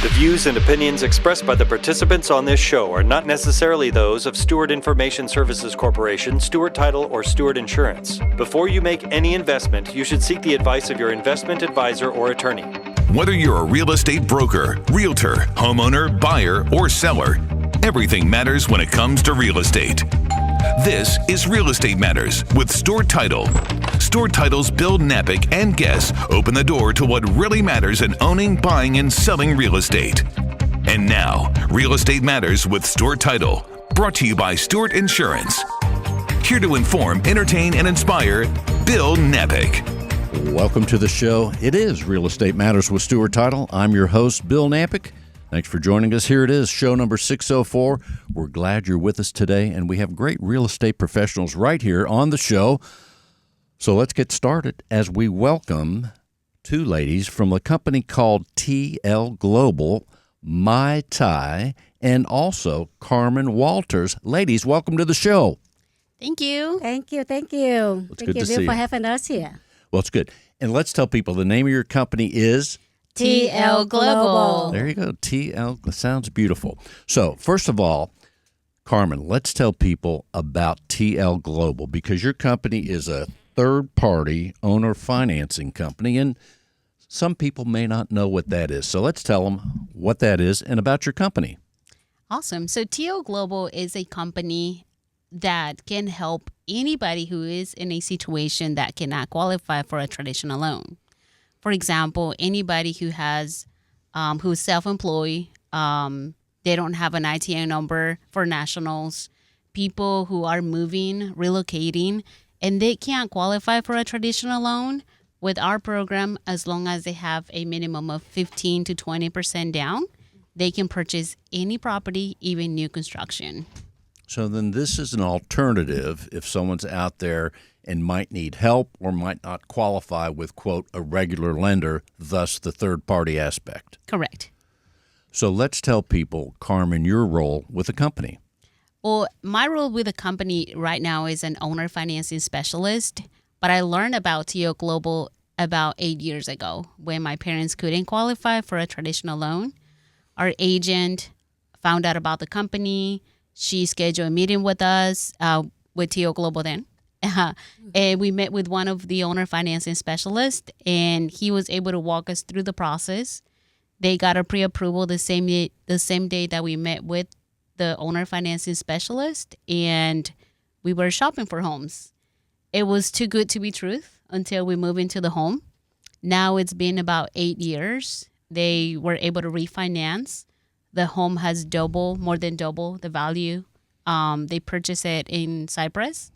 The views and opinions expressed by the participants on this show are not necessarily those of Stewart Information Services Corporation, Stewart Title, or Stewart Insurance. Before you make any investment, you should seek the advice of your investment advisor or attorney. Whether you're a real estate broker, realtor, homeowner, buyer, or seller, everything matters when it comes to real estate. This is Real Estate Matters with Stewart Title. Stewart Title's Bill Knapik and guests open the door to what really matters in owning, buying, and selling real estate. And now, Real Estate Matters with Stewart Title, brought to you by Stewart Insurance. Here to inform, entertain, and inspire, Bill Knapik. Welcome to the show. It is Real Estate Matters with Stewart Title. I'm your host, Bill Knapik. Thanks for joining us. Here it is, show number 604. We're glad you're with us today, and we have great real estate professionals right here on the show. So let's get started as we welcome two ladies from a company called TL Global, Mai Tai, and also Carmen Walters. Ladies, welcome to the show. Thank you. Thank you. It's Thank good you, to see Bill, you. for having us here. Well, it's good. And let's tell people the name of your company is... TL Global. There you go. TL sounds beautiful. So, first of all, Carmen, let's tell people about TL Global because your company is a third-party owner financing company, and some people may not know what that is. So let's tell them what that is and about your company. Awesome. So TL Global is a company that can help anybody who is in a situation that cannot qualify for a traditional loan. For example, anybody who has who's self-employed, they don't have an ITN number for nationals, people who are moving, relocating, and they can't qualify for a traditional loan. With our program, as long as they have a minimum of 15 to 20% down, they can purchase any property, even new construction. So then this is an alternative if someone's out there and might need help or might not qualify with, quote, a regular lender, thus the third-party aspect. Correct. So let's tell people, Carmen, your role with the company. Well, my role with the company right now is an owner financing specialist, but I learned about TL Global about 8 years ago when my parents couldn't qualify for a traditional loan. Our agent found out about the company. She scheduled a meeting with us, with TL Global then. And we met with one of the owner financing specialists, and he was able to walk us through the process. They got a pre-approval the same day that we met with the owner financing specialist, and we were shopping for homes. It was too good to be truth until we moved into the home. Now it's been about 8 years. They were able to refinance. The home has more than double the value. They purchased it in Cyprus.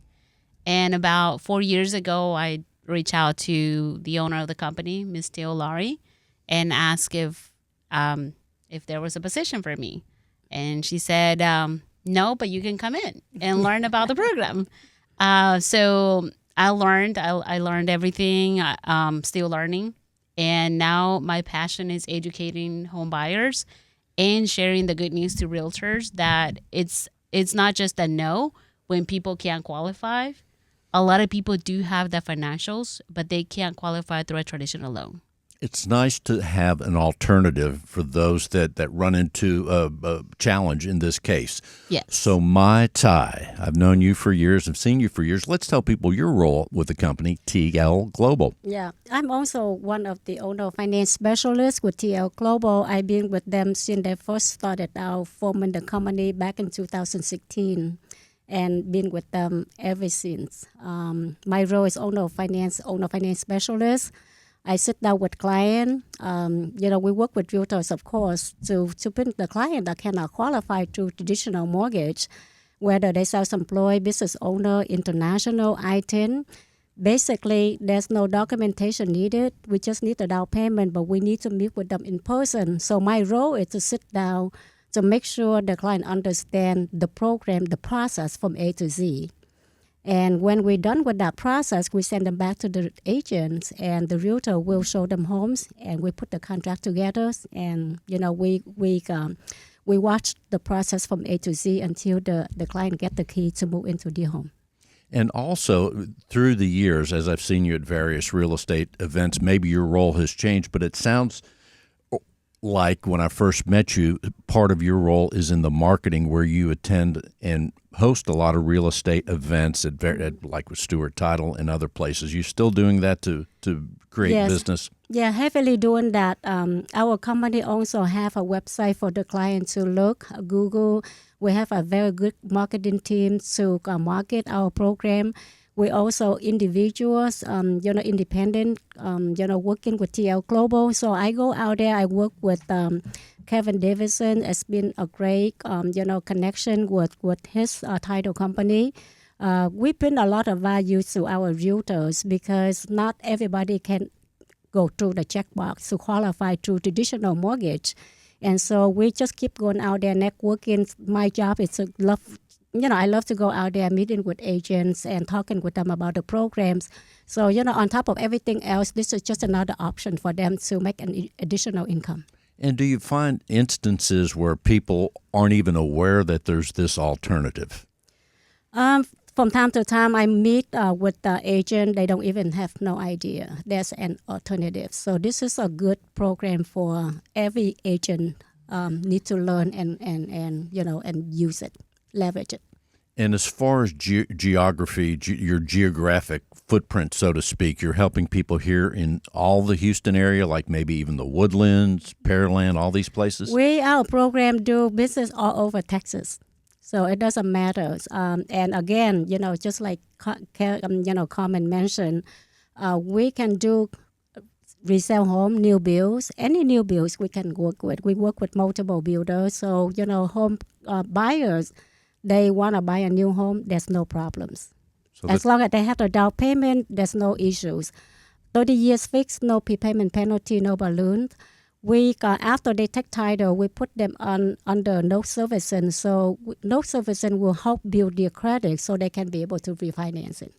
And about 4 years ago, I reached out to the owner of the company, Ms. Teolari, and asked if there was a position for me. And she said, no, but you can come in and learn about the program. So I learned everything. I'm still learning. And now my passion is educating home buyers and sharing the good news to realtors that it's not just a no when people can't qualify. A lot of people do have the financials, but they can't qualify through a traditional loan. It's nice to have an alternative for those that run into a challenge in this case. Yes. So Mai Tai, I've known you for years. I've seen you for years. Let's tell people your role with the company, TL Global. Yeah, I'm also one of the owner finance specialists with TL Global. I've been with them since they first started out forming the company back in 2016 and been with them ever since. My role is owner finance specialist. I sit down with client. We work with realtors, of course, to put the client that cannot qualify to traditional mortgage, whether they self-employed, business owner, international, I-10. Basically, there's no documentation needed. We just need a down payment, but we need to meet with them in person. So my role is to sit down to make sure the client understands the program, the process from A to Z. And when we're done with that process, we send them back to the agents, and the realtor will show them homes, and we put the contract together, and we watch the process from A to Z until the client get the key to move into the home. And also, through the years, as I've seen you at various real estate events, maybe your role has changed, but it sounds like when I first met you, part of your role is in the marketing where you attend and host a lot of real estate events like with Stewart Title and other places. You still doing that to create Yes. business? Yeah, heavily doing that. Our company also have a website for the client to look, Google. We have a very good marketing team to market our program. We also individuals, independent, working with TL Global. So I go out there, I work with Kevin Davidson. It's been a great, connection with his title company. We bring a lot of value to our realtors because not everybody can go through the checkbox to qualify through traditional mortgage. And so we just keep going out there networking. My job is to I love to go out there meeting with agents and talking with them about the programs. So, on top of everything else, this is just another option for them to make an additional income. And do you find instances where people aren't even aware that there's this alternative? From time to time, I meet with the agent. They don't even have no idea there's an alternative. So this is a good program for every agent need to learn and use it, leverage it. And as far as geography, your geographic footprint, so to speak, you're helping people here in all the Houston area, like maybe even the Woodlands, Pearland, all these places? Our program do business all over Texas. So it doesn't matter. And again, just like Carmen mentioned, we can do resale home, new builds, any new builds we can work with. We work with multiple builders. So, home buyers, they want to buy a new home, there's no problems. So as long as they have the down payment, there's no issues. 30 years fixed, no prepayment penalty, no balloon. We after they take title, we put them under no servicing. So no servicing will help build their credit so they can be able to refinance it.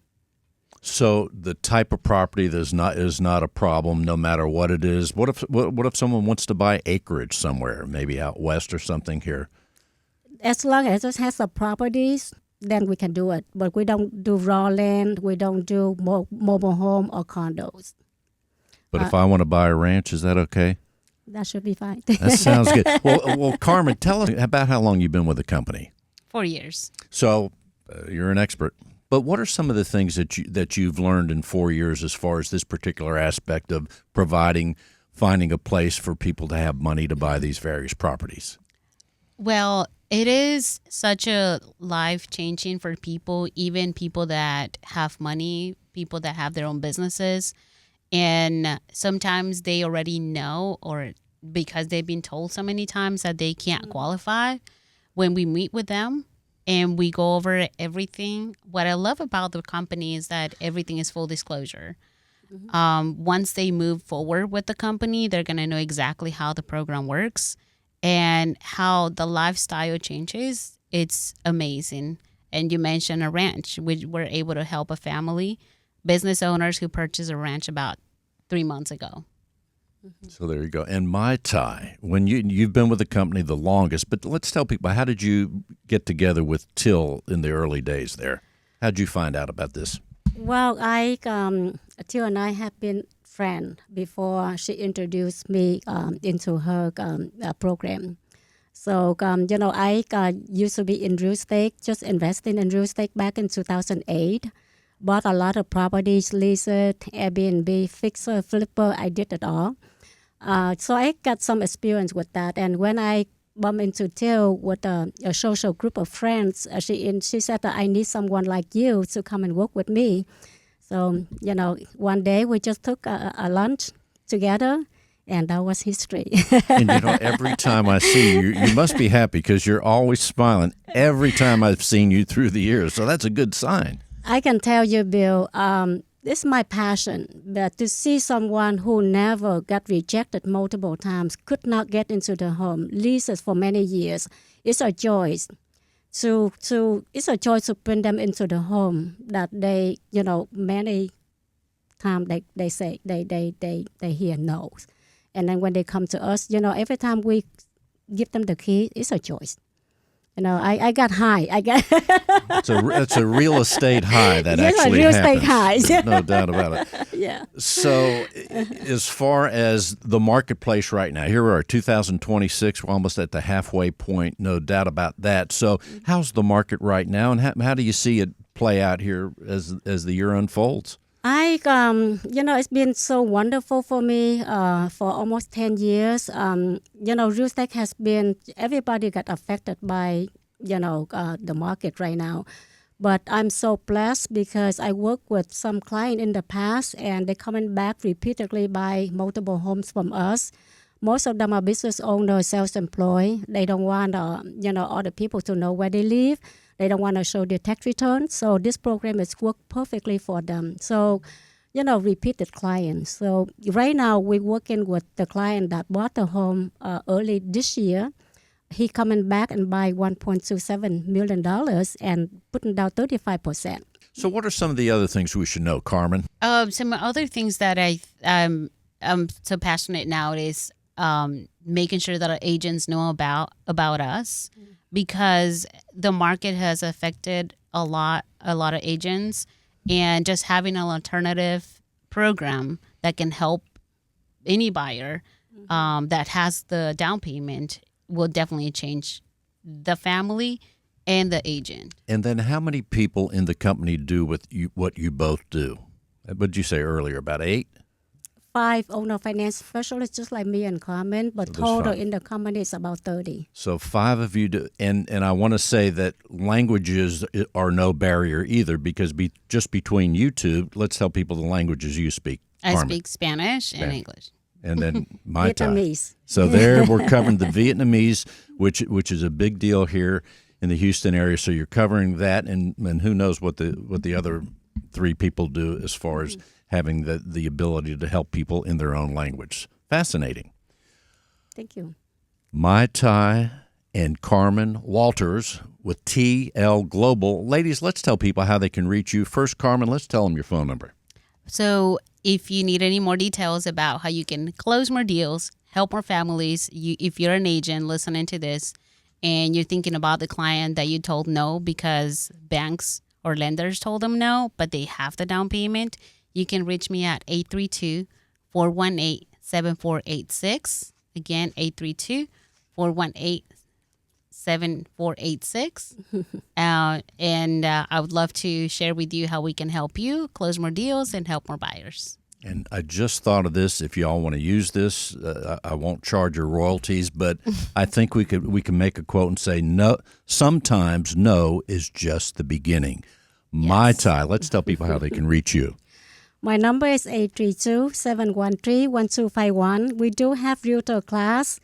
So the type of property that is not a problem, no matter what it is. What if someone wants to buy acreage somewhere, maybe out west or something here? As long as it has the properties, then we can do it. But we don't do raw land. We don't do mobile home or condos. But if I want to buy a ranch, is that okay? That should be fine. That sounds good. Well, Carmen, tell us about how long you've been with the company. 4 years. So you're an expert. But what are some of the things that you've learned in 4 years as far as this particular aspect of finding a place for people to have money to buy these various properties? Well, it is such a life-changing for people, even people that have money, people that have their own businesses. And sometimes they already know, or because they've been told so many times that they can't qualify. When we meet with them and we go over everything, what I love about the company is that everything is full disclosure. Once they move forward with the company, they're going to know exactly how the program works and how the lifestyle changes. It's amazing. And you mentioned a ranch. We were able to help a family, business owners who purchased a ranch about 3 months ago. So there you go. And Mai Tai, when you've been with the company the longest, but let's tell people, how did you get together with Till in the early days there? How did you find out about this? Well, Till and I have been friends before she introduced me into her program. So, I used to be in real estate, just investing in real estate back in 2008. Bought a lot of properties, leased, Airbnb, fixer, flipper. I did it all. So I got some experience with that. And when I bumped into Till with a social group of friends, she said that I need someone like you to come and work with me. So, one day we just took a lunch together, and that was history. And, every time I see you, you must be happy because you're always smiling every time I've seen you through the years. So that's a good sign. I can tell you, Bill, this is my passion, but to see someone who never got rejected multiple times, could not get into the home, leases for many years, it's a joy. It's a joy to bring them into the home that they, many times they say they hear no. And then when they come to us, every time we give them the key, it's a choice. I got high. I got It's a real estate high that Yes, actually real estate happens. high. There's no doubt about it. yeah. So, as far as the marketplace right now, here we are, 2026. We're almost at the halfway point, no doubt about that. So, how's the market right now, and how do you see it play out here as the year unfolds? It's been so wonderful for me for almost 10 years. Real estate has been, everybody got affected by, the market right now. But I'm so blessed because I worked with some client in the past and they're coming back repeatedly buy multiple homes from us. Most of them are business owners, self-employed. They don't want, other people to know where they live. They don't want to show their tax returns. So this program has worked perfectly for them. So, repeated clients. So right now we're working with the client that bought the home early this year. He coming back and buy $1.27 million and putting down 35%. So what are some of the other things we should know, Carmen? Some other things that I'm so passionate now is making sure that our agents know about us, because the market has affected a lot of agents, and just having an alternative program that can help any buyer that has the down payment will definitely change the family and the agent. And then how many people in the company do what you both do? What did you say earlier, about 8? 5 owner finance specialists, just like me and Carmen, but total in the company is about 30. So 5 of you do, and I want to say that languages are no barrier either, because just between you two, let's tell people the languages you speak. I Carmen. speak Spanish and English. And then my Vietnamese. So there we're covering the Vietnamese, which is a big deal here in the Houston area. So you're covering that, and who knows what the other 3 people do as far as having the ability to help people in their own language. Fascinating. Thank you. Mai Tai and Carmen Walters with TL Global. Ladies, let's tell people how they can reach you. First, Carmen, let's tell them your phone number. So if you need any more details about how you can close more deals, help more families, if you're an agent listening to this and you're thinking about the client that you told no because banks or lenders told them no, but they have the down payment, you can reach me at 832-418-7486. Again, 832-418-7486. And I would love to share with you how we can help you close more deals and help more buyers. And I just thought of this. If y'all want to use this, I won't charge your royalties, but I think we can make a quote and say, no. Sometimes no is just the beginning. Yes. Mai Tai, let's tell people how they can reach you. My number is 832-713-1251. We do have realtor class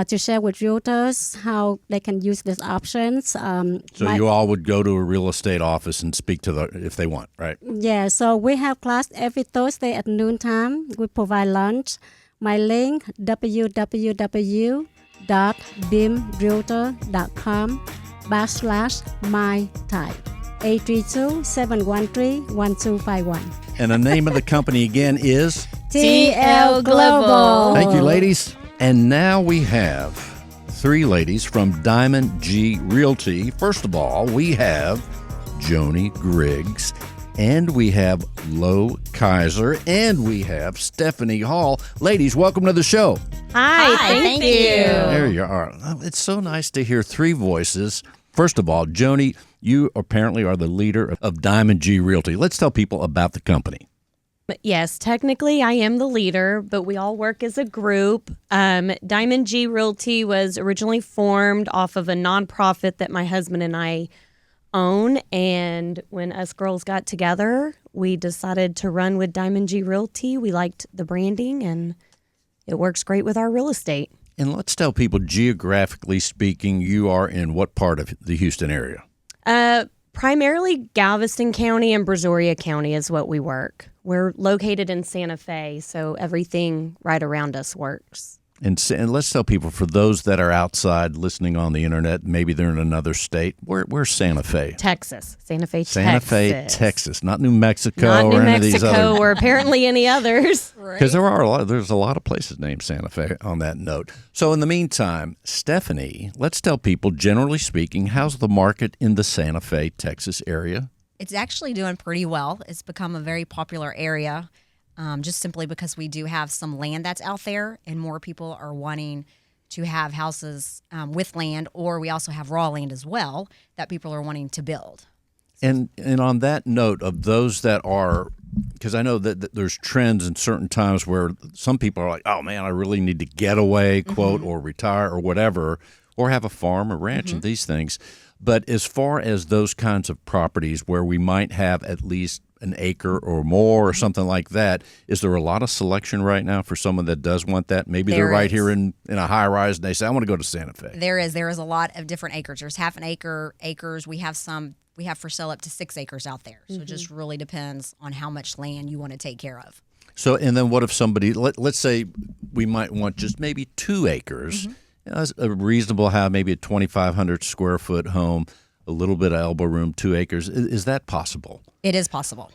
to share with realtors how they can use these options. You all would go to a real estate office and speak to if they want, right? Yeah, so we have class every Thursday at noontime. We provide lunch. My link, www.bimrealtor.com/MaiTai. 832-713-1251. And the name of the company again is? TL Global. Thank you, ladies. And now we have 3 ladies from Diamond G Realty. First of all, we have Joni Griggs, and we have Lo Kaiser, and we have Stephanie Hall. Ladies, welcome to the show. Hi, thank you. There you are. It's so nice to hear 3 voices. First of all, Joni, you apparently are the leader of Diamond G Realty. Let's tell people about the company. Yes, technically I am the leader, but we all work as a group. Diamond G Realty was originally formed off of a nonprofit that my husband and I own. And when us girls got together, we decided to run with Diamond G Realty. We liked the branding, and it works great with our real estate. And let's tell people, geographically speaking, you are in what part of the Houston area? Primarily Galveston County and Brazoria County is what we work. We're located in Santa Fe, so everything right around us works. And let's tell people, for those that are outside listening on the internet, maybe they're in another state. Where's Santa Fe? Texas. Santa Fe, Texas, not New Mexico Not or New any of these Mexico other. or apparently any others. Because there's a lot of places named Santa Fe on that note. So in the meantime, Stephanie, let's tell people, generally speaking, how's the market in the Santa Fe, Texas area? It's actually doing pretty well. It's become a very popular area. Just simply because we do have some land that's out there, and more people are wanting to have houses with land, or we also have raw land as well that people are wanting to build. And on that note of those that are, because I know that there's trends in certain times where some people are like, oh man, I really need to get away, quote, or retire or whatever, or have a farm or ranch and these things. But as far as those kinds of properties where we might have at least an acre or more or something like that, is there a lot of selection right now for someone that does want that? Maybe they're right here in a high rise and they say, I want to go to Santa Fe. There is a lot of different acres. There's half an acre, acres. We have for sale up to 6 acres out there. So it just really depends on how much land you want to take care of. So, and then what if somebody, let's say we might want just maybe 2 acres, a reasonable house, maybe a 2,500 square foot home, a little bit of elbow room, 2 acres. Is that possible? It is possible.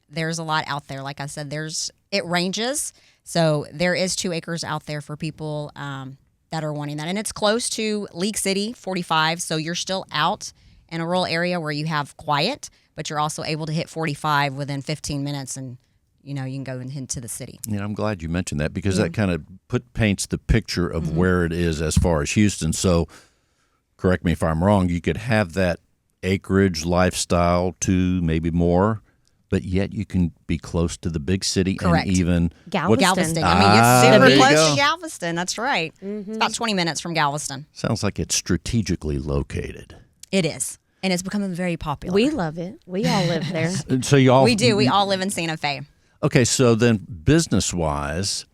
There's a lot out there. Like I said, it ranges. So there is 2 acres out there for people that are wanting that. And it's close to League City, 45. So you're still out in a rural area where you have quiet, but you're also able to hit 45 within 15 minutes and you can go into the city. Yeah, I'm glad you mentioned that because that kind of paints the picture of where it is as far as Houston. So correct me if I'm wrong, you could have that acreage lifestyle, 2, maybe more, but yet you can be close to the big city. Correct. And even Galveston. I mean, it's there super you close go. to Galveston. That's right. It's about 20 minutes from Galveston. Sounds like it's strategically located. It is. And it's becoming very popular. We love it. We all live there. So you all We do. We all live in Santa Fe. Okay, so then business-wise,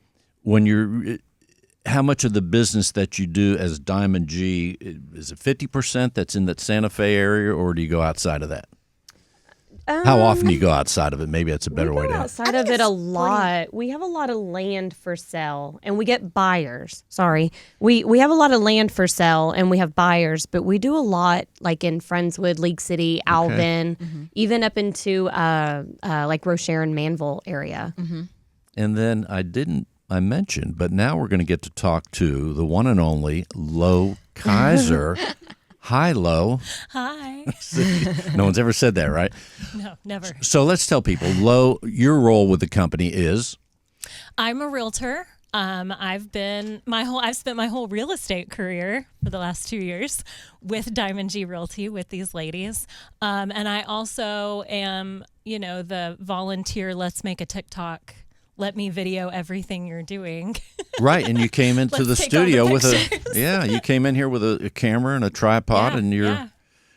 how much of the business that you do as Diamond G, is it 50% that's in that Santa Fe area, or do you go outside of that? How often do you go outside of it? Maybe that's a better way to outside of it a lot. We have a lot of land for sale, and we get buyers. Sorry. We have a lot of land for sale, and we have buyers, but we do a lot like in Friendswood, League City, Alvin, even up into like Rocher and Manville area. And then I mentioned, but now we're going to get to talk to the one and only Lo Kaiser. Hi, Lo. Hi. No one's ever said that, right? No, never. So let's tell people, Lo, your role with the company is? I'm a realtor. I've spent my whole real estate career for the last 2 years with Diamond G Realty with these ladies. And I also am, the volunteer, let's make a TikTok. Let me video everything you're doing. Right, and you came into the studio with you came in here with a camera and a tripod and you're...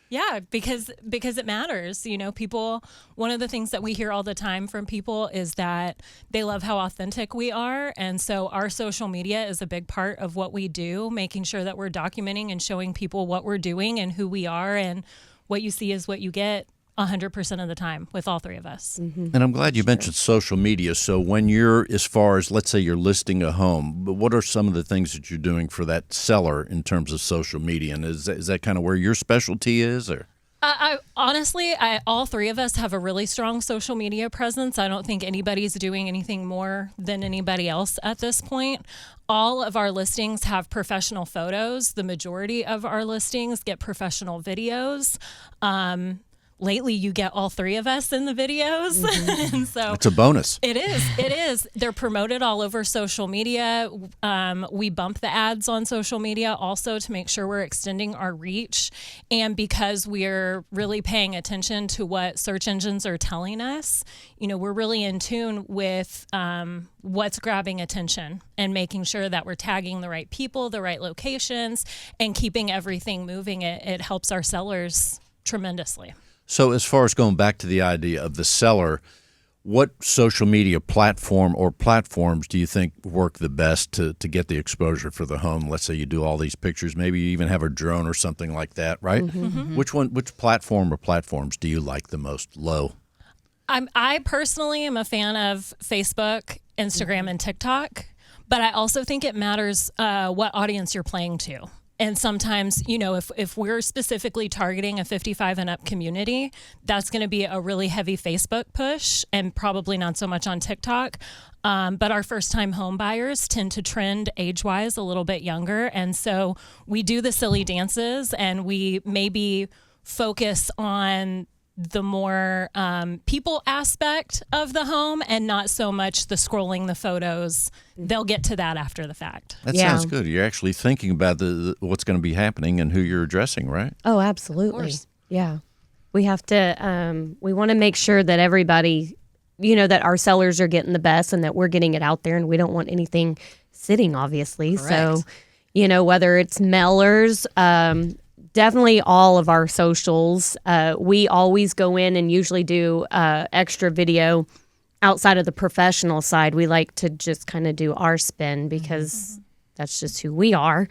Yeah, because it matters. People, one of the things that we hear all the time from people is that they love how authentic we are. And so our social media is a big part of what we do, making sure that we're documenting and showing people what we're doing and who we are, and what you see is what you get 100% of the time with all 3 of us. And I'm glad you mentioned social media. So when you're, as far as, let's say you're listing a home, but what are some of the things that you're doing for that seller in terms of social media? And is that kind of where your specialty is? Or Honestly, all 3 of us have a really strong social media presence. I don't think anybody's doing anything more than anybody else at this point. All of our listings have professional photos. The majority of our listings get professional videos. Lately, you get all 3 of us in the videos. And so it's a bonus. It is. They're promoted all over social media. We bump the ads on social media also to make sure we're extending our reach. And because we're really paying attention to what search engines are telling us, we're really in tune with what's grabbing attention and making sure that we're tagging the right people, the right locations, and keeping everything moving. It helps our sellers tremendously. So as far as going back to the idea of the seller, what social media platform or platforms do you think work the best to get the exposure for the home? Let's say you do all these pictures, maybe you even have a drone or something like that, right? Which platform or platforms do you like the most, Lo? I personally am a fan of Facebook, Instagram, and TikTok. But I also think it matters what audience you're playing to. And sometimes, if we're specifically targeting a 55 and up community, that's going to be a really heavy Facebook push and probably not so much on TikTok. But our first time home buyers tend to trend age-wise a little bit younger. And so we do the silly dances and we maybe focus on the more people aspect of the home and not so much the scrolling the photos. They'll get to that after the fact. That sounds good. You're actually thinking about what's going to be happening and who you're addressing, right? Oh, absolutely. Yeah. We have to, we want to make sure that everybody, that our sellers are getting the best and that we're getting it out there, and we don't want anything sitting, obviously. Correct. So, whether it's mailers, definitely all of our socials. We always go in and usually do extra video outside of the professional side. We like to just kind of do our spin because that's just who we are.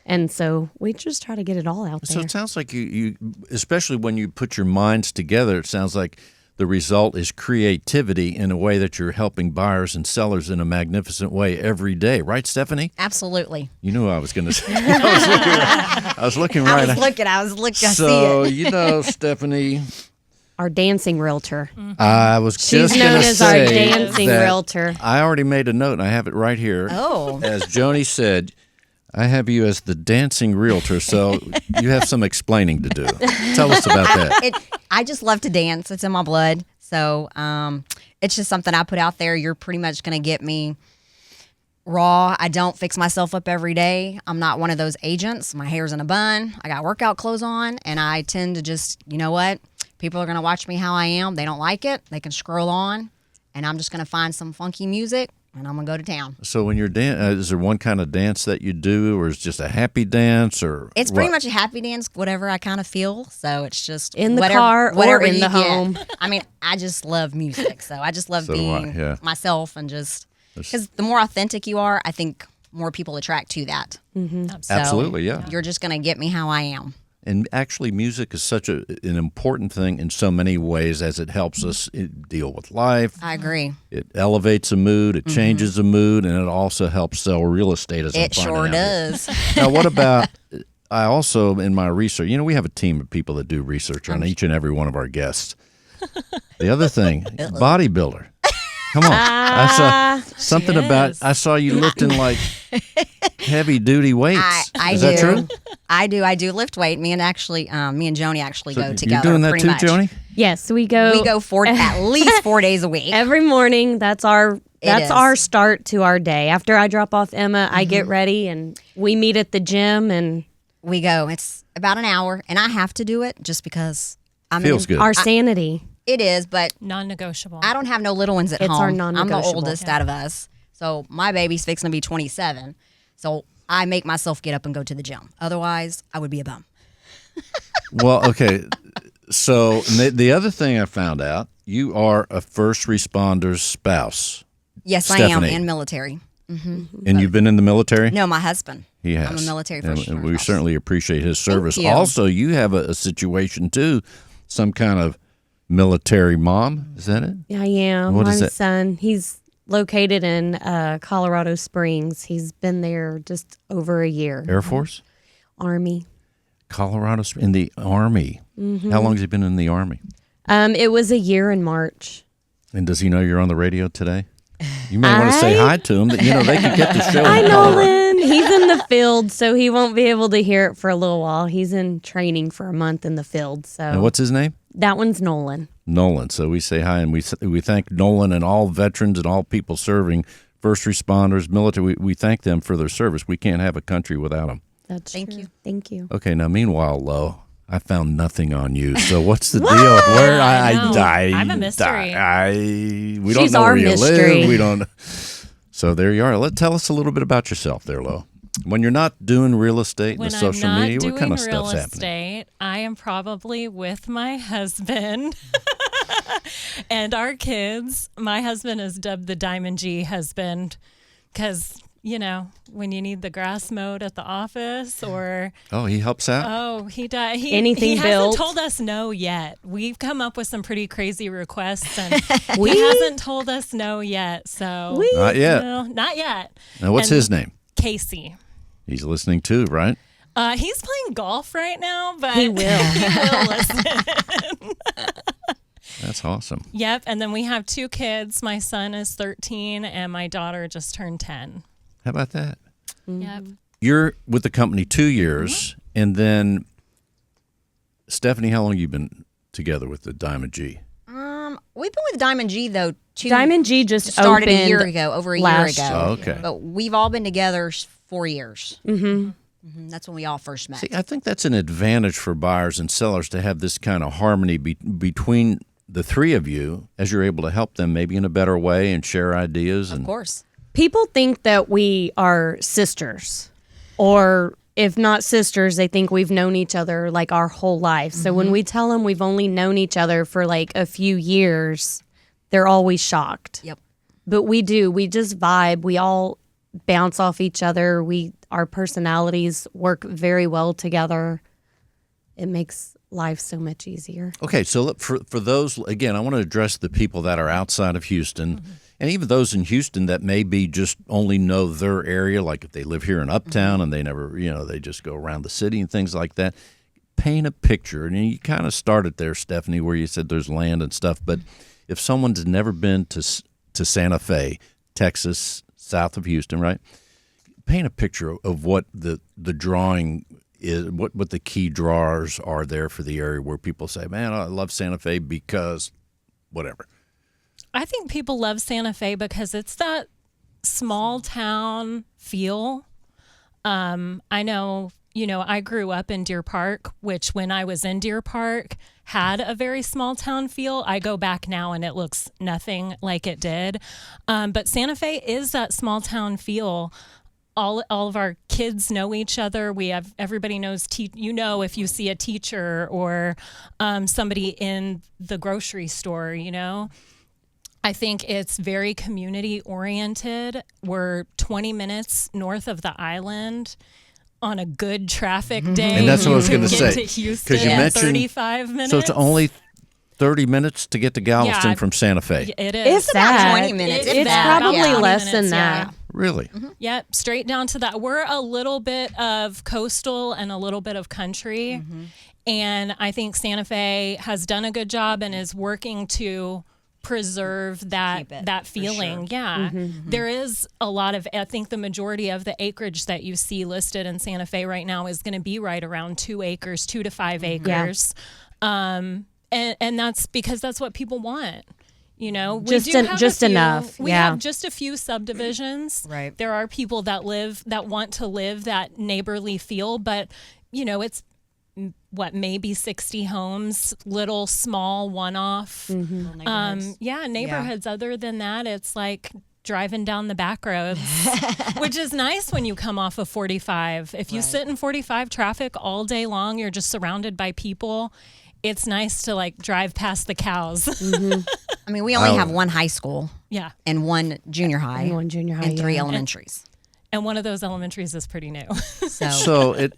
And so we just try to get it all out there. So it sounds like you, especially when you put your minds together, it sounds like the result is creativity in a way that you're helping buyers and sellers in a magnificent way every day. Right, Stephanie? Absolutely. You knew I was going to say. I was looking right. I was looking. So, I see it. Stephanie. Our dancing realtor. I was She's just known going to as our say dancing that realtor. I already made a note, and I have it right here. Oh. As Joni said, I have you as the dancing realtor, so you have some explaining to do. Tell us about that. I just love to dance. It's in my blood. So it's just something I put out there. You're pretty much going to get me raw. I don't fix myself up every day. I'm not one of those agents. My hair's in a bun. I got workout clothes on, and I tend to just, you know what? People are going to watch me how I am. They don't like it. They can scroll on, and I'm just going to find some funky music, and I'm going to go to town. So when you're is there one kind of dance that you do, or is it just a happy dance, or it's pretty much a happy dance, whatever I kind of feel. So it's just in the car or in the home. I mean, I just love music, so I just love being myself and just because the more authentic you are, I think more people attract to that. Mm-hmm. So absolutely, yeah. You're just going to get me how I am. And actually, music is such an important thing in so many ways, as it helps us deal with life. I agree. It elevates a mood, it changes a mood, and it also helps sell real estate. As it sure does. Now, what about? I also, in my research, we have a team of people that do research on each and every one of our guests. The other thing, bodybuilder. Come on. I saw something about, I saw you lifting like heavy duty weights. Is that true? I do lift weight. Me and Joni actually go together. You're doing that pretty too, much. Joni? Yes, we go. We go at least 4 days a week. Every morning. That's our start to our day. After I drop off Emma, I get ready and we meet at the gym and we go. It's about an hour, and I have to do it just because feels good. Our sanity. It is, but non-negotiable. I don't have no little ones at home. It's our non-negotiable. I'm the oldest out of us. So my baby's fixing to be 27. So I make myself get up and go to the gym. Otherwise, I would be a bum. Well, okay. So the other thing I found out, you are a first responder's spouse. Yes, Stephanie. I am, and military. Mm-hmm. And you've been in the military? No, my husband. He has. I'm a military first and responder we spouse. certainly appreciate his service. Thank you. Also, you have a situation, too, some kind of military mom. Is that it? I am. What is My that? son, he's located in Colorado Springs. He's been there just over a year. Air Force? Army. Colorado, in the Army. Mm-hmm. How long has he been in the Army? It was a year in March. And does he know you're on the radio today? You may want to say hi to him. That they could get the show. Hi, Nolan. He's in the field, so he won't be able to hear it for a little while. He's in training for a month in the field. So. And what's his name? That one's Nolan. Nolan. So we say hi, and we thank Nolan and all veterans and all people serving, first responders, military. We thank them for their service. We can't have a country without them. That's Thank true. you. Thank you. Okay, now meanwhile, Lo, I found nothing on you. So what's the deal? Where I'm a mystery. We don't She's know our where you mystery. live. We don't. So there you are. Tell us a little bit about yourself there, Lo. When you're not doing real estate When and social I'm not media, doing what kind of real stuff's happening? estate, I am probably with my husband and our kids. My husband is dubbed the Diamond G husband because when you need the grass mowed at the office or Oh, he helps out? he does. Anything he built. hasn't told us no yet. We've come up with some pretty crazy requests, and he hasn't told us no yet. So Not yet. no, not yet. Now, what's And his name? Casey. He's listening too, right? He's playing golf right now, but He will. he will listen. That's awesome. Yep. And then we have 2 kids. My son is 13 and my daughter just turned 10. How about that? Yep. You're with the company 2 years, and then Stephanie, how long have you been together with the Diamond G? We've been with Diamond G though. Diamond G just started opened a year ago, over a year last ago. Oh, okay. But we've all been together 4 years. Mm-hmm. That's when we all first met. See, I think that's an advantage for buyers and sellers to have this kind of harmony between the three of you, as you're able to help them maybe in a better way and share ideas. Of course. People think that we are sisters, or if not sisters, they think we've known each other like our whole life. So when we tell them we've only known each other for like a few years, they're always shocked. Yep. But we do. We just vibe. We all bounce off each other. Our personalities work very well together. It makes life so much easier. Okay, so look, for those, again, I want to address the people that are outside of Houston, and even those in Houston that maybe just only know their area, like if they live here in Uptown and they never, they just go around the city and things like that. Paint a picture, and you kind of started there, Stephanie, where you said there's land and stuff, but if someone's never been to Santa Fe, Texas, south of Houston, right? Paint a picture of what the drawing is, what the key drawers are there for the area where people say, man, I love Santa Fe because whatever. I think people love Santa Fe because it's that small town feel. I know, I grew up in Deer Park, which when I was in Deer Park had a very small town feel. I go back now and it looks nothing like it did. But Santa Fe is that small town feel. All of our kids know each other. Everybody knows, if you see a teacher or somebody in the grocery store, I think it's very community oriented. We're 20 minutes north of the island. On a good traffic day, And that's what I was going to say. To Houston, you mentioned 35 minutes. So it's only 30 minutes to get to Galveston from Santa Fe. It is. If that, about 20 minutes. It's that. probably Yeah. less 20 than minutes, that. Really? Yep, straight down to that. We're a little bit of coastal and a little bit of country. And I think Santa Fe has done a good job and is working to preserve that feeling. Sure. Yeah. There is a lot of, I think the majority of the acreage that you see listed in Santa Fe right now is going to be right around 2 acres, 2 to 5 acres. And that's because that's what people want. We Just do have just a few, enough, We yeah. have just a few subdivisions. Right. There are people that want to live that neighborly feel, but it's maybe 60 homes, little small one-off. Neighborhoods. Other than that, it's like driving down the back roads, which is nice when you come off of 45. If you sit in 45 traffic all day long, you're just surrounded by people. It's nice to drive past the cows. I mean, we only have one high school. Yeah. And one junior high. And one junior high, And 3 yeah. elementaries. And one of those elementaries is pretty new. So it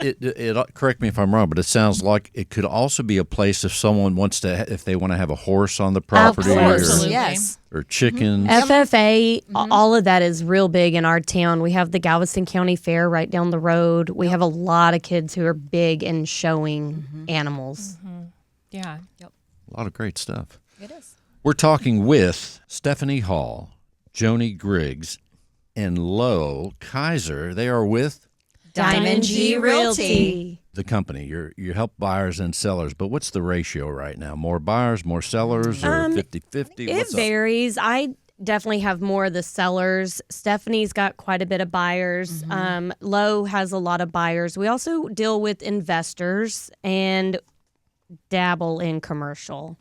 correct me if I'm wrong, but it sounds like it could also be a place if someone wants to, if they want to have a horse on the property Absolutely. yes. or chickens. FFA, all of that is real big in our town. We have the Galveston County Fair right down the road. We have a lot of kids who are big in showing animals. Yeah. A lot of great stuff. It is. We're talking with Stephanie Hall, Joni Griggs, and Lo Kaiser. They are with Diamond G Realty. the company. You help buyers and sellers, but what's the ratio right now? More buyers, more sellers, or 50-50? It varies. I definitely have more of the sellers. Stephanie's got quite a bit of buyers. Lo has a lot of buyers. We also deal with investors and dabble in commercial.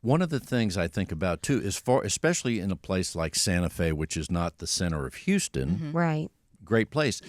One of the things I think about too is especially in a place like Santa Fe, which is not the center of Houston, Right. great place.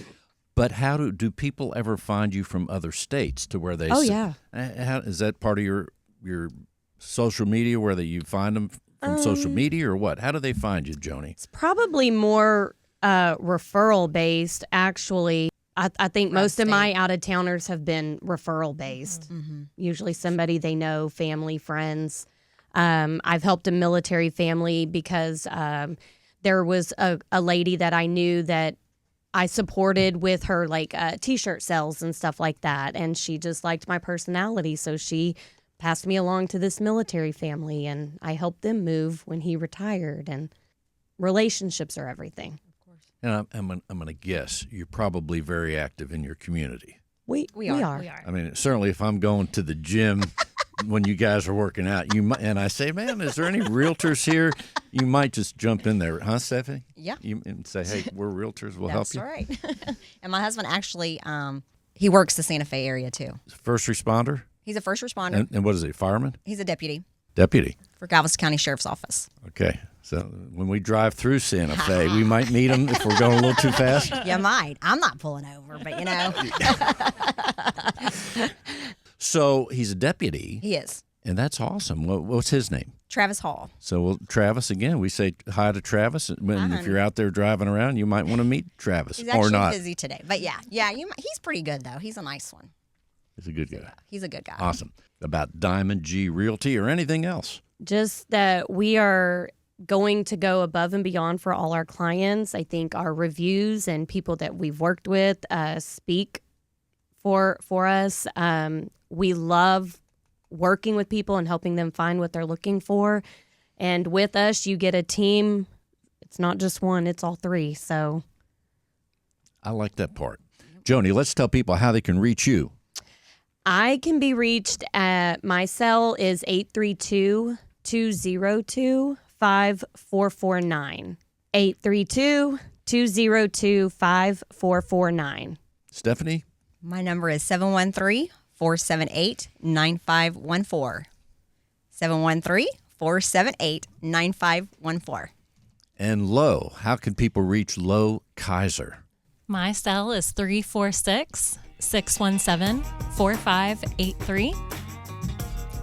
But how do people ever find you from other states to where they? Oh, say, yeah. How, is that part of your social media where you find them from social media or what? How do they find you, Joni? It's probably more referral based. Actually, I think most of my state. out of towners have been referral based. Usually somebody they know, family, friends. I've helped a military family because there was a lady that I knew that I supported with her like T-shirt sales and stuff like that, and she just liked my personality, so she passed me along to this military family, and I helped them move when he retired. And relationships are everything. And I'm going to guess you're probably very active in your community. We are. I mean, certainly if I'm going to the gym when you guys are working out, you might, and I say, man, is there any realtors here? You might just jump in there, huh, Stephanie? Yeah. And say, hey, we're realtors. We'll help you. That's right. And my husband actually, he works the Santa Fe area too. First responder? He's a first responder. And what is he, fireman? He's a deputy Deputy. for Galveston County Sheriff's Office. Okay. So when we drive through Santa Fe, we might meet him if we're going a little too fast. You might. I'm not pulling over, but you know. So he's a deputy. He is. And that's awesome. What's his name? Travis Hall. So, well, Travis, again, we say hi to Travis. If you're out there driving around, you might want to meet Travis He's or actually not. busy today. But yeah, he's pretty good, though. He's a nice one. He's a good guy. He's a good guy. Awesome. About Diamond G Realty or anything else? Just that we are going to go above and beyond for all our clients. I think our reviews and people that we've worked with speak for us. We love working with people and helping them find what they're looking for. And with us, you get a team. It's not just one, it's all three. So I like that part. Joni, let's tell people how they can reach you. I can be reached at my cell is 832-202-5449. 832-202-5449. Stephanie? My number is 713-478-9514. 713-478-9514. And Lo, how can people reach Lo Kaiser? My cell is 346-617-4583.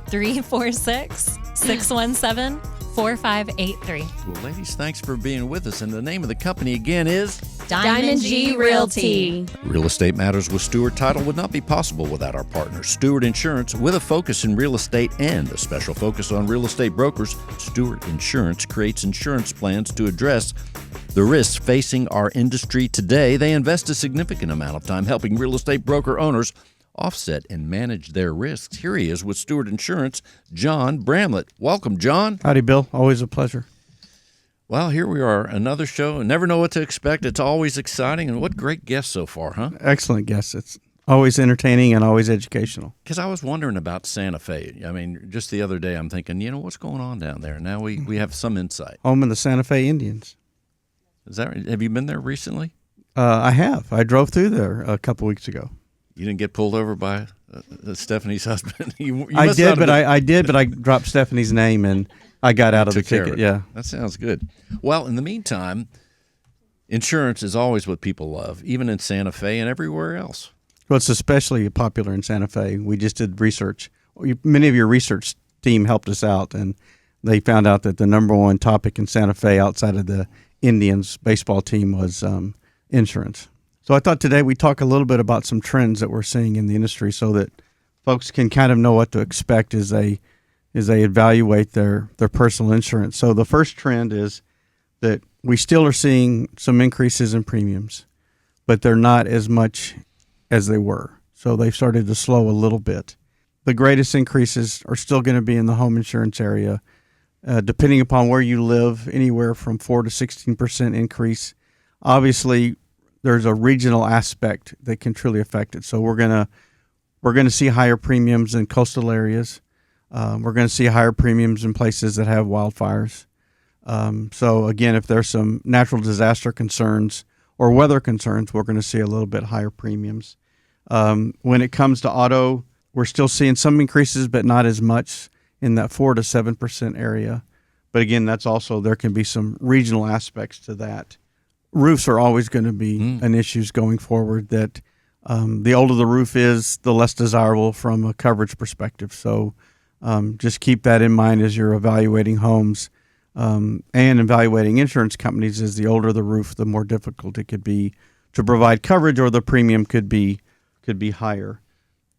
346-617-4583. Well, ladies, thanks for being with us. And the name of the company again is Diamond G Realty. Real Estate Matters with Stewart Title would not be possible without our partner, Stewart Insurance. With a focus in real estate and a special focus on real estate brokers, Stewart Insurance creates insurance plans to address the risks facing our industry today. They invest a significant amount of time helping real estate broker owners offset and manage their risks. Here he is with Stewart Insurance, John Bramlett. Welcome, John. Howdy, Bill. Always a pleasure. Well, here we are, another show. Never know what to expect. It's always exciting. And what great guests so far, huh? Excellent guest. It's always entertaining and always educational. Because I was wondering about Santa Fe. I mean, just the other day, I'm thinking, what's going on down there? Now we have some insight. Home of the Santa Fe Indians. Is that right? Have you been there recently? I have. I drove through there a couple weeks ago. You didn't get pulled over by Stephanie's husband? I did, but I dropped Stephanie's name and I got out of the ticket. Yeah. That sounds good. Well, in the meantime, insurance is always what people love, even in Santa Fe and everywhere else. Well, it's especially popular in Santa Fe. We just did research. Many of your research team helped us out, and they found out that the number one topic in Santa Fe outside of the Indians baseball team was insurance. So I thought today we'd talk a little bit about some trends that we're seeing in the industry so that folks can kind of know what to expect as they evaluate their personal insurance. So the first trend is that we still are seeing some increases in premiums, but they're not as much as they were. So they've started to slow a little bit. The greatest increases are still going to be in the home insurance area. Depending upon where you live, anywhere from 4 to 16% increase. Obviously, there's a regional aspect that can truly affect it. So we're gonna see higher premiums in coastal areas. We're going to see higher premiums in places that have wildfires. So again, if there's some natural disaster concerns or weather concerns, we're going to see a little bit higher premiums. When it comes to auto, we're still seeing some increases, but not as much in that 4 to 7% area. But again, that's also, there can be some regional aspects to that. Roofs are always going to be an issue going forward, that the older the roof is, the less desirable from a coverage perspective. So just keep that in mind as you're evaluating homes. And evaluating insurance companies is the older the roof, the more difficult it could be to provide coverage, or the premium could be higher.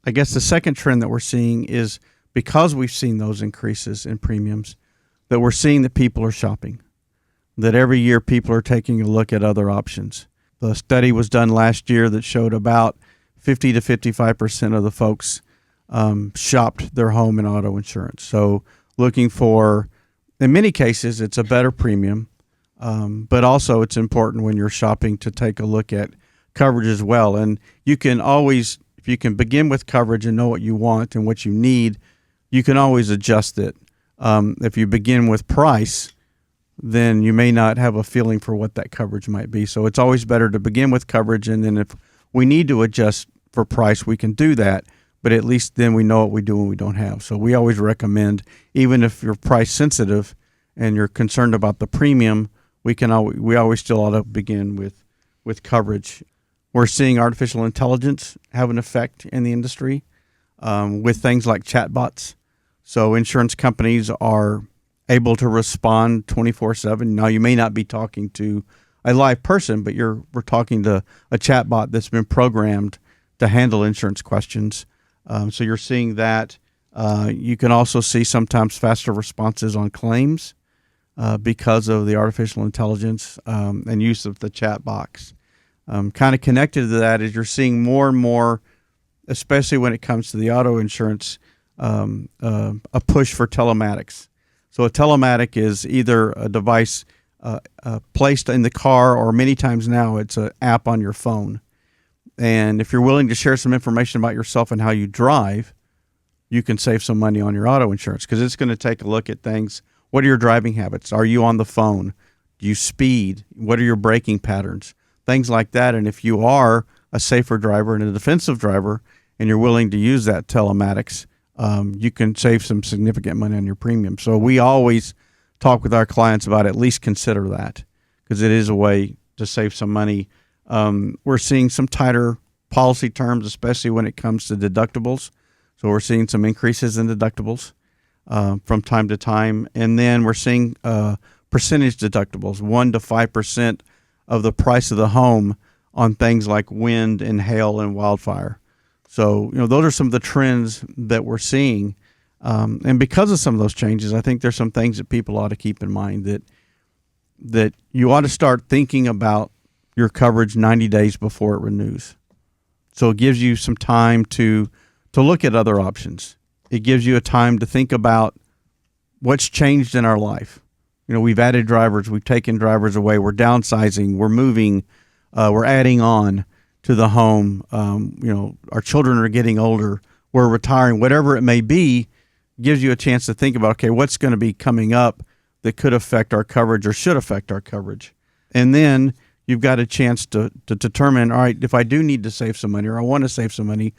I guess the second trend that we're seeing is, because we've seen those increases in premiums, that we're seeing that people are shopping, that every year people are taking a look at other options. The study was done last year that showed about 50 to 55% of the folks shopped their home and auto insurance. So looking for, in many cases, it's a better premium, but also it's important when you're shopping to take a look at coverage as well. And you can always, if you can begin with coverage and know what you want and what you need, you can always adjust it. If you begin with price, then you may not have a feeling for what that coverage might be. So it's always better to begin with coverage, and then if we need to adjust for price, we can do that, but at least then we know what we do when we don't have. So we always recommend, even if you're price sensitive and you're concerned about the premium, we always still ought to begin with coverage. We're seeing artificial intelligence have an effect in the industry with things like chatbots. So insurance companies are able to respond 24/7. Now, you may not be talking to a live person, but we're talking to a chatbot that's been programmed to handle insurance questions. So you're seeing that. You can also see sometimes faster responses on claims because of the artificial intelligence and use of the chat box. Kind of connected to that is you're seeing more and more, especially when it comes to the auto insurance, a push for telematics. So a telematic is either a device placed in the car, or many times now it's an app on your phone. And if you're willing to share some information about yourself and how you drive, you can save some money on your auto insurance, because it's going to take a look at things. What are your driving habits? Are you on the phone? Do you speed? What are your braking patterns? Things like that. And if you are a safer driver and a defensive driver, and you're willing to use that telematics, you can save some significant money on your premium. So we always talk with our clients about at least consider that, because it is a way to save some money. We're seeing some tighter policy terms, especially when it comes to deductibles. So we're seeing some increases in deductibles from time to time. And then we're seeing percentage deductibles, 1% to 5% of the price of the home on things like wind and hail and wildfire. So, those are some of the trends that we're seeing. And because of some of those changes, I think there's some things that people ought to keep in mind, that you ought to start thinking about your coverage 90 days before it renews. So it gives you some time to look at other options. It gives you a time to think about what's changed in our life. We've added drivers, we've taken drivers away, we're downsizing, we're moving, we're adding on to the home. Our children are getting older, we're retiring, whatever it may be. Gives you a chance to think about, okay, what's going to be coming up that could affect our coverage or should affect our coverage. And then you've got a chance to determine, all right, if I do need to save some money, or I want to save some money,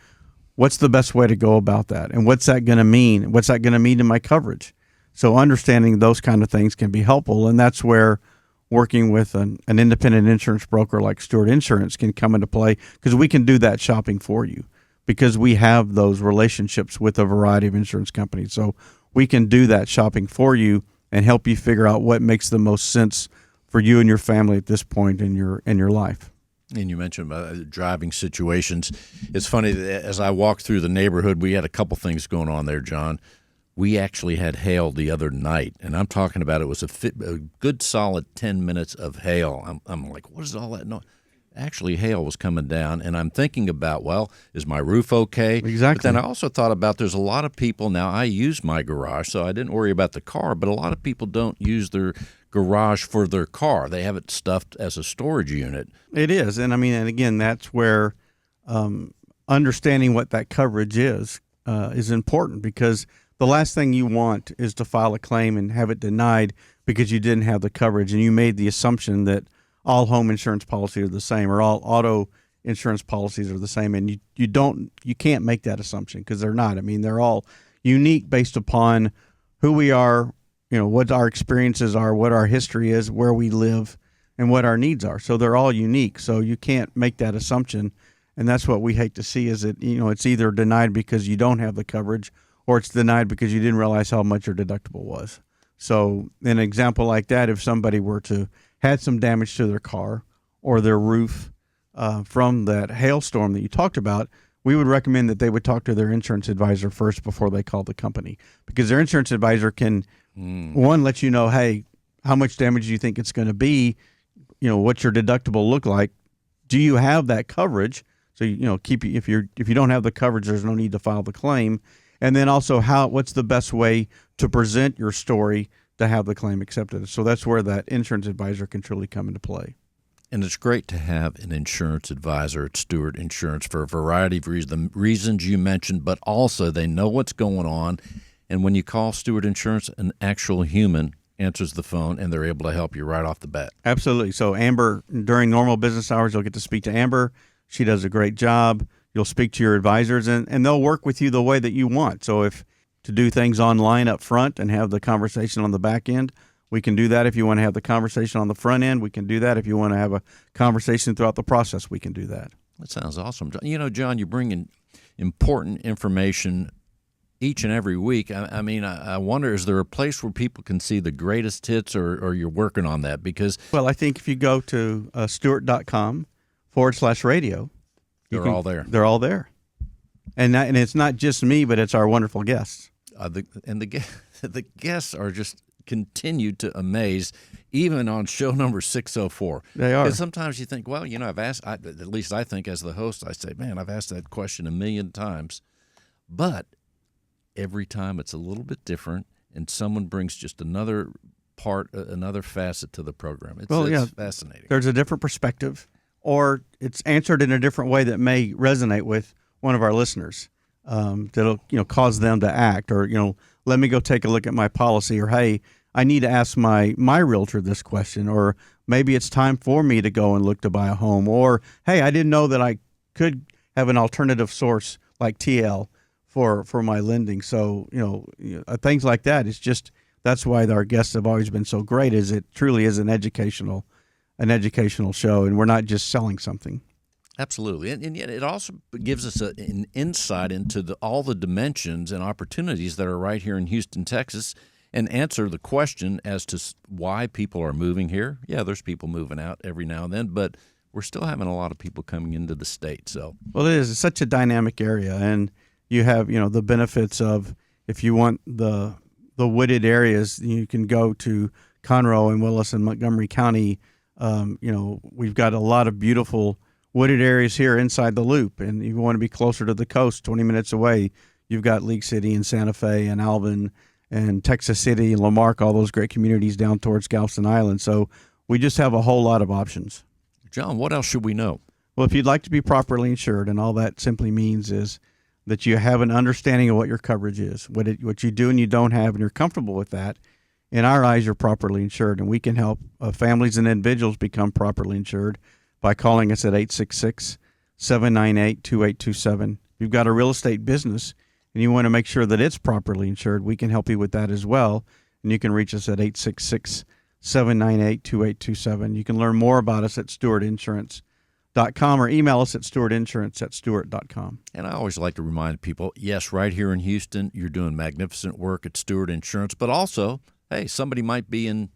what's the best way to go about that? And what's that going to mean? What's that going to mean in my coverage? So understanding those kind of things can be helpful. And that's where working with an independent insurance broker like Stewart Insurance can come into play, because we can do that shopping for you, because we have those relationships with a variety of insurance companies. So we can do that shopping for you and help you figure out what makes the most sense for you and your family at this point in your life. And you mentioned about driving situations. It's funny that as I walked through the neighborhood, we had a couple things going on there, John. We actually had hail the other night, and I'm talking about it was a good solid 10 minutes of hail. I'm like, what is all that noise? Actually, hail was coming down, and I'm thinking about, well, is my roof okay? Exactly. But then I also thought about there's a lot of people now. I use my garage, so I didn't worry about the car, but a lot of people don't use their garage for their car. They have it stuffed as a storage unit. It is, and again, that's where understanding what that coverage is important, because the last thing you want is to file a claim and have it denied because you didn't have the coverage and you made the assumption that all home insurance policies are the same or all auto insurance policies are the same, and you can't make that assumption, because they're not. They're all unique based upon who we are, what our experiences are, what our history is, where we live, and what our needs are. So they're all unique. So you can't make that assumption, and that's what we hate to see, is that it's either denied because you don't have the coverage, or it's denied because you didn't realize how much your deductible was. So an example like that, if somebody were to had some damage to their car or their roof from that hailstorm that you talked about, we would recommend that they would talk to their insurance advisor first before they call the company, because their insurance advisor can, one, let you know, hey, how much damage do you think it's going to be? What's your deductible look like? Do you have that coverage? So, if you don't have the coverage, there's no need to file the claim. And then also what's the best way to present your story to have the claim accepted? So that's where that insurance advisor can truly come into play. And it's great to have an insurance advisor at Stewart Insurance for a variety of reasons, the reasons you mentioned, but also they know what's going on. And when you call Stewart Insurance, an actual human answers the phone, and they're able to help you right off the bat. Absolutely. So Amber, during normal business hours, you'll get to speak to Amber. She does a great job. You'll speak to your advisors, and they'll work with you the way that you want. So if to do things online up front and have the conversation on the back end, we can do that. If you want to have the conversation on the front end, we can do that. If you want to have a conversation throughout the process, we can do that. That sounds awesome. John, you bring in important information each and every week. I wonder, is there a place where people can see the greatest hits, or you're working on that? Because I think if you go to stewart.com/radio, they're all there. They're all there. And it's not just me, but it's our wonderful guests. The guests are just continued to amaze, even on show number 604. They are. And sometimes you think, well, I've asked, at least I think as the host, I say, man, I've asked that question 1,000,000 times. But every time it's a little bit different, and someone brings just another part, another facet to the program. It's fascinating. There's a different perspective, or it's answered in a different way that may resonate with one of our listeners. That'll cause them to act, or let me go take a look at my policy, or hey, I need to ask my realtor this question, or maybe it's time for me to go and look to buy a home, or hey, I didn't know that I could have an alternative source like TL for my lending. So things like that. It's just, that's why our guests have always been so great. Is it truly is an educational show, and we're not just selling something. Absolutely. And yet it also gives us an insight into all the dimensions and opportunities that are right here in Houston, Texas, and answer the question as to why people are moving here. Yeah, there's people moving out every now and then, but we're still having a lot of people coming into the state. So, well, it is. It's such a dynamic area, and you have, the benefits of, if you want the wooded areas, you can go to Conroe and Willis and Montgomery County. We've got a lot of beautiful wooded areas here inside the loop, and if you want to be closer to the coast, 20 minutes away, you've got League City and Santa Fe and Alvin and Texas City and Lamarck, all those great communities down towards Galveston Island. So we just have a whole lot of options. John, what else should we know? Well, if you'd like to be properly insured, and all that simply means is that you have an understanding of what your coverage is, what you do and you don't have, and you're comfortable with that. In our eyes, you're properly insured, and we can help families and individuals become properly insured by calling us at 866-798-2827. If you've got a real estate business and you want to make sure that it's properly insured, we can help you with that as well. And you can reach us at 866-798-2827. You can learn more about us at stewartinsurance.com, or email us at stewartinsurance@stewart.com. And I always like to remind people, yes, right here in Houston, you're doing magnificent work at Stewart Insurance, but also, hey, somebody might be in,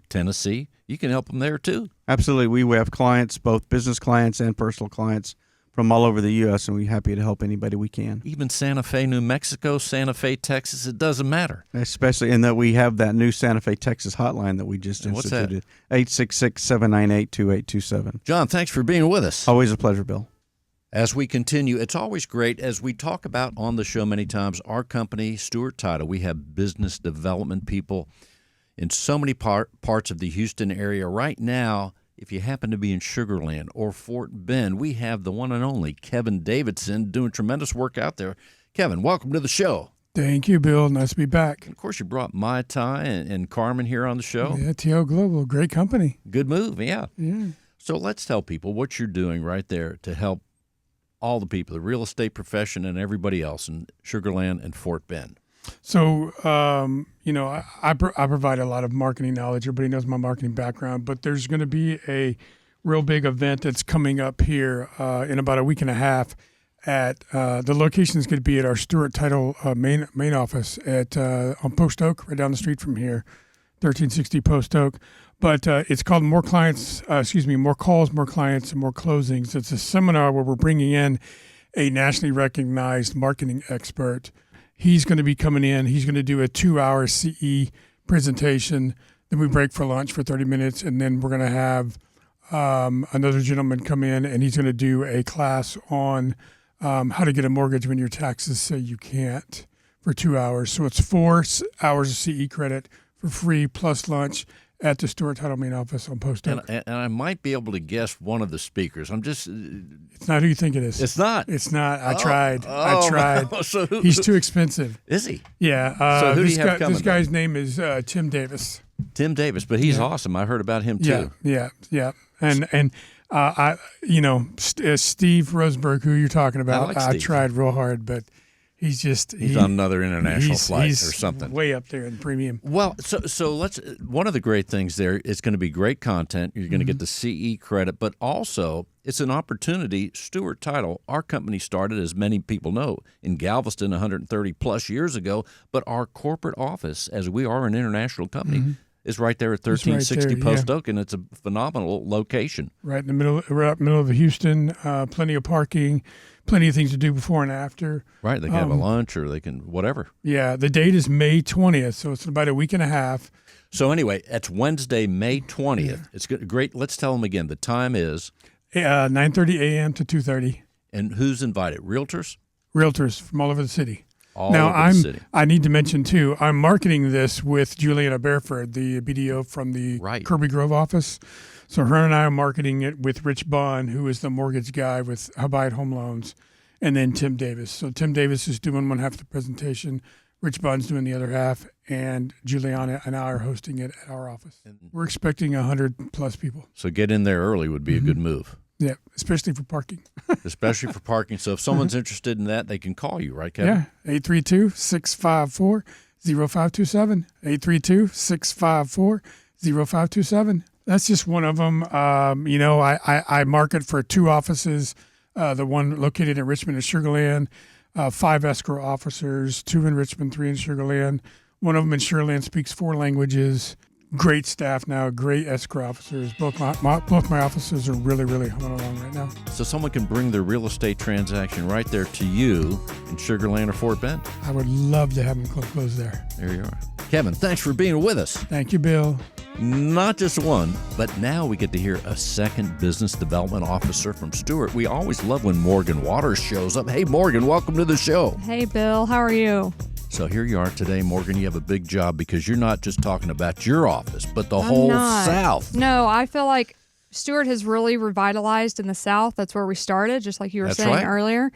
Tennessee. You can help them there too. Absolutely. We have clients, both business clients and personal clients, from all over the U.S., and we're happy to help anybody we can. Even Santa Fe, New Mexico, Santa Fe, Texas, it doesn't matter. Especially in that we have that new Santa Fe, Texas hotline that we just instituted. What's that? 866-798-2827. John, thanks for being with us. Always a pleasure, Bill. As we continue, it's always great, as we talk about on the show many times, our company, Stewart Title. We have business development people in so many parts of the Houston area. Right now, if you happen to be in Sugar Land or Fort Bend, we have the one and only Kevin Davidson doing tremendous work out there. Kevin, welcome to the show. Thank you, Bill. Nice to be back. And of course, you brought Mai Tai and Carmen here on the show. Yeah, TL Global, great company. Good move, yeah. Yeah. So let's tell people what you're doing right there to help all the people, the real estate profession and everybody else in Sugar Land and Fort Bend. So, I provide a lot of marketing knowledge. Everybody knows my marketing background, but there's going to be a real big event that's coming up here in about a week and a half. at the location is going to be at our Stewart Title main office at on Post Oak, right down the street from here, 1360 Post Oak. But it's called More Calls, More Clients, and More Closings. It's a seminar where we're bringing in a nationally recognized marketing expert. He's going to be coming in. He's going to do a 2-hour CE presentation. Then we break for lunch for 30 minutes, and then we're going to have another gentleman come in, and he's going to do a class on how to get a mortgage when your taxes say you can't for 2 hours. So it's 4 hours of CE credit for free plus lunch at the Stewart Title main office on Post Oak. And I might be able to guess one of the speakers. It's not who you think it is. It's not. It's not. I tried. So He's too expensive. Is he? Yeah. So who do you have coming? This guy's name is Tim Davis. Tim Davis, but he's awesome. I heard about him too. Yeah. And Steve Roseberg, who you're talking about. I tried real hard, but he's on another international flight or something. Way up there in premium. Well, so let's. One of the great things there is going to be great content. You're going to get the CE credit, but also it's an opportunity. Stewart Title, our company started, as many people know, in Galveston 130 plus years ago. But our corporate office, as we are an international company, is right there at 1360 Post Oak, and it's a phenomenal location. Right in the middle of Houston. Plenty of parking. Plenty of things to do before and after. Right, they can have a lunch or they can whatever. Yeah, the date is May 20th, so it's about a week and a half. So anyway, it's Wednesday, May 20th. Yeah. It's great. Let's tell them again. The time is 9:30 a.m. to 2:30. And who's invited? Realtors? Realtors from all over the city. City. I need to mention too, I'm marketing this with Juliana Bareford, the BDO from the Kirby Grove office. So her and I are marketing it with Rich Bond, who is the mortgage guy with Habayit Home Loans, and then Tim Davis. So Tim Davis is doing one half of the presentation, Rich Bond's doing the other half, and Juliana and I are hosting it at our office. We're expecting 100 plus people. So get in there early would be a good move. Yeah, especially for parking. Especially for parking. So if someone's interested in that, they can call you, right, Kevin? Yeah, 832-654-0527. 832-654-0527. That's just one of them. I market for 2 offices, the one located in Richmond and Sugar Land, 5 escrow officers, 2 in Richmond, 3 in Sugar Land. One of them in Sugar Land speaks 4 languages. Great staff now, great escrow officers. Both my offices are really, really humming along right now. So someone can bring their real estate transaction right there to you in Sugar Land or Fort Bend. I would love to have them close there. There you are. Kevin, thanks for being with us. Thank you, Bill. Not just one, but now we get to hear a second business development officer from Stewart. We always love when Morgan Waters shows up. Hey, Morgan, welcome to the show. Hey, Bill. How are you? So here you are today, Morgan. You have a big job because you're not just talking about your office, but the whole South. No, I feel like Stewart has really revitalized in the South. That's where we started, just like you were saying earlier.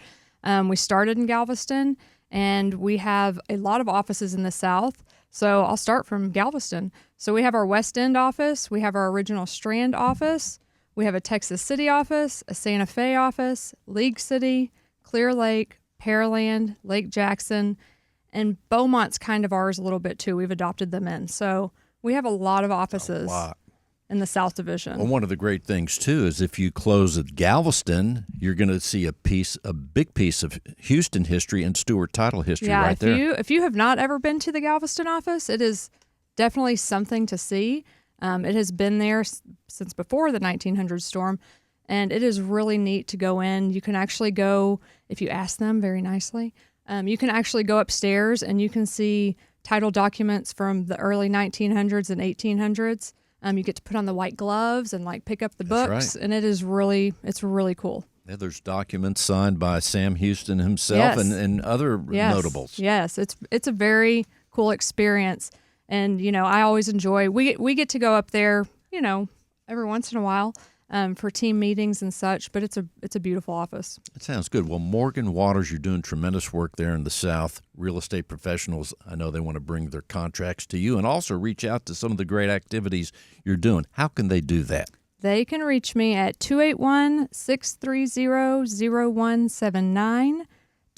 We started in Galveston, and we have a lot of offices in the South. So I'll start from Galveston. So we have our West End office. We have our original Strand office. We have a Texas City office, a Santa Fe office, League City, Clear Lake, Pearland, Lake Jackson, and Beaumont's kind of ours a little bit too. We've adopted them in. So we have a lot of offices in the South Division. Well, one of the great things too is if you close at Galveston, you're going to see a big piece of Houston history and Stewart Title history right there. If you have not ever been to the Galveston office, it is definitely something to see. It has been there since before the 1900 storm, and it is really neat to go in. You can actually go, if you ask them very nicely, you can actually go upstairs and you can see title documents from the early 1900s and 1800s. You get to put on the white gloves and pick up the books, and it's really cool. Yeah, there's documents signed by Sam Houston himself and other notables. Yes, it's a very cool experience, and I always enjoy. We get to go up there, every once in a while. For team meetings and such, but it's a beautiful office. It sounds good. Well, Morgan Waters, you're doing tremendous work there in the South. Real estate professionals, I know they want to bring their contracts to you and also reach out to some of the great activities you're doing. How can they do that? They can reach me at 281-630-0179,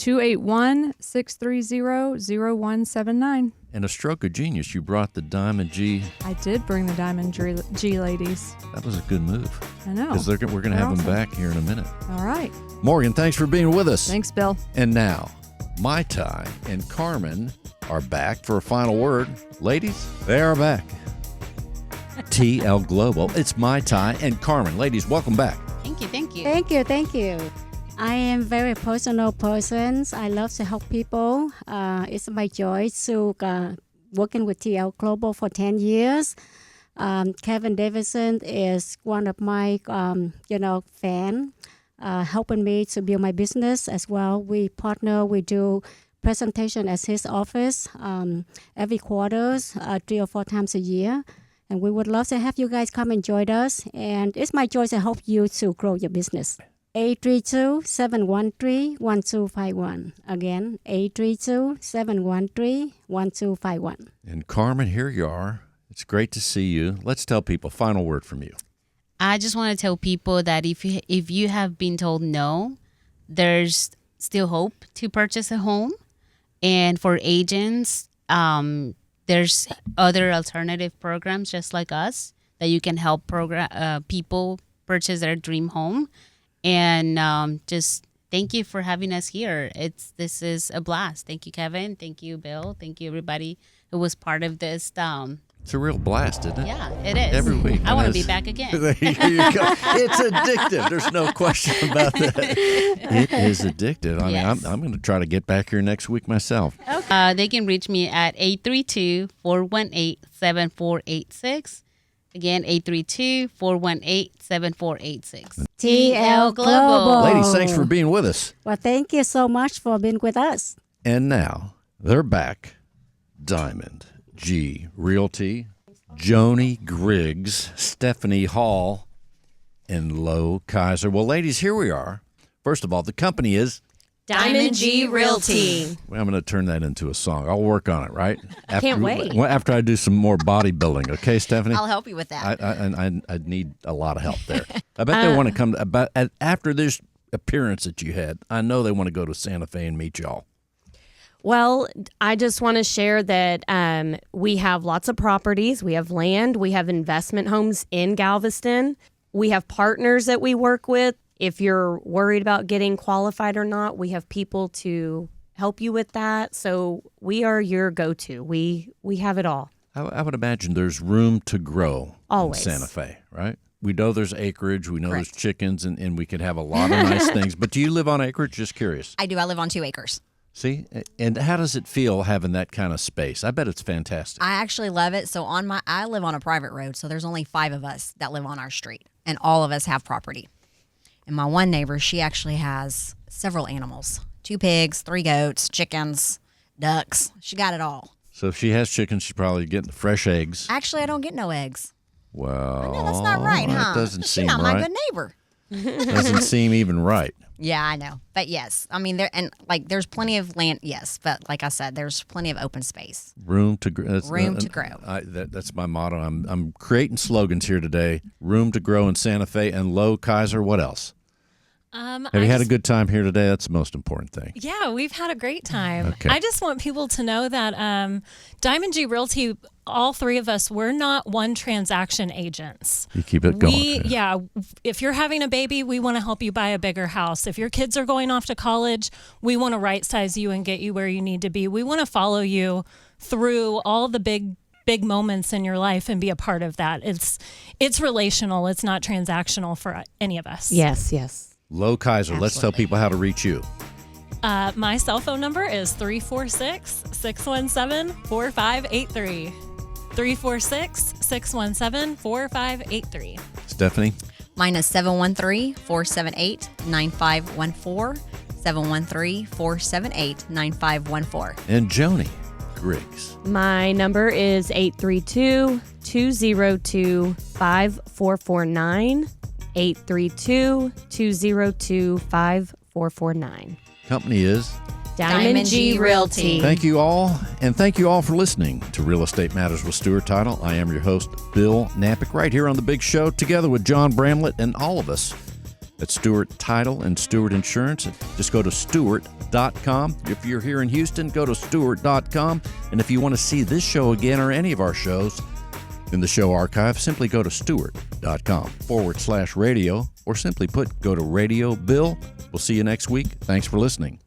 281-630-0179. And a stroke of genius, you brought the Diamond G. I did bring the Diamond G ladies. That was a good move. I know. Because we're going to have them back here in a minute. All right. Morgan, thanks for being with us. Thanks, Bill. And now, Mai Tai and Carmen are back for a final word. Ladies, they are back. TL Global. It's Mai Tai and Carmen. Ladies, welcome back. Thank you. Thank you. I am very personal person. I love to help people. It's my joy to working with TL Global for 10 years. Kevin Davidson is one of my, fan, helping me to build my business as well. We partner. We do presentation at his office every quarter, 3 or 4 times a year. And we would love to have you guys come and join us. And it's my joy to help you to grow your business. 832-713-1251. Again, 832-713-1251. And Carmen, here you are. It's great to see you. Let's tell people, final word from you. I just want to tell people that if you have been told no, there's still hope to purchase a home. And for agents, there's other alternative programs just like us that you can help people purchase their dream home. And just thank you for having us here. This is a blast. Thank you, Kevin. Thank you, Bill. Thank you, everybody who was part of this. It's a real blast, isn't it? Yeah, it is. Every week. I want to be back again. There you go. It's addictive. There's no question about that. It is addictive. I mean, I'm going to try to get back here next week myself. Okay. They can reach me at 832-418-7486. Again, 832-418-7486. TL Global. Ladies, thanks for being with us. Well, thank you so much for being with us. And now, they're back. Diamond G Realty, Joni Griggs, Stephanie Hall, and Lo Kaiser. Well, ladies, here we are. First of all, the company is Diamond G Realty. Well, I'm going to turn that into a song. I'll work on it, right? Can't wait. After I do some more bodybuilding, okay, Stephanie? I'll help you with that. I need a lot of help there. I bet they want to come after this appearance that you had. I know they want to go to Santa Fe and meet y'all. Well, I just want to share that we have lots of properties. We have land. We have investment homes in Galveston. We have partners that we work with. If you're worried about getting qualified or not, we have people to help you with that. So we are your go-to. We have it all. I would imagine there's room to grow always in Santa Fe, right? We know there's acreage. We know there's chickens, and we could have a lot of nice things. But do you live on acreage? Just curious. I do. I live on 2 acres. See? And how does it feel having that kind of space? I bet it's fantastic. I actually love it. So I live on a private road, so there's only 5 of us that live on our street, and all of us have property. And my one neighbor, she actually has several animals. 2 pigs, 3 goats, chickens, ducks. She got it all. So if she has chickens, she's probably getting fresh eggs. Actually, I don't get no eggs. Well, no, that's not right, huh? That doesn't seem She's not right. my good neighbor. Doesn't seem even right. Yeah, I know. But yes, I mean, there's plenty of land, yes. But like I said, there's plenty of open space. Room to grow. Room to grow. That's my motto. I'm creating slogans here today. Room to grow in Santa Fe and Lo Kaiser. What else? Have you had a good time here today? That's the most important thing. Yeah, we've had a great time. Okay. I just want people to know that Diamond G Realty, all 3 of us, we're not one transaction agents. You keep it going. If you're having a baby, we want to help you buy a bigger house. If your kids are going off to college, we want to right size you and get you where you need to be. We want to follow you through all the big moments in your life and be a part of that. It's relational. It's not transactional for any of us. Yes. Lo Kaiser, let's tell people how to reach you. My cell phone number is 346-617-4583. 346-617-4583. Stephanie? Mine is 713-478-9514. 713-478-9514. And Joni Griggs. My number is 832-202-5449. 832-202-5449. Company is Diamond G Realty. Thank you all, and thank you all for listening to Real Estate Matters with Stewart Title. I am your host, Bill Knapik, right here on The Big Show, together with John Bramlett and all of us That's Stewart Title and Stewart Insurance. Just go to Stewart.com. If you're here in Houston, go to Stewart.com. And if you want to see this show again or any of our shows in the show archive, simply go to Stewart.com/radio, or simply put, go to Radio Bill. We'll see you next week. Thanks for listening.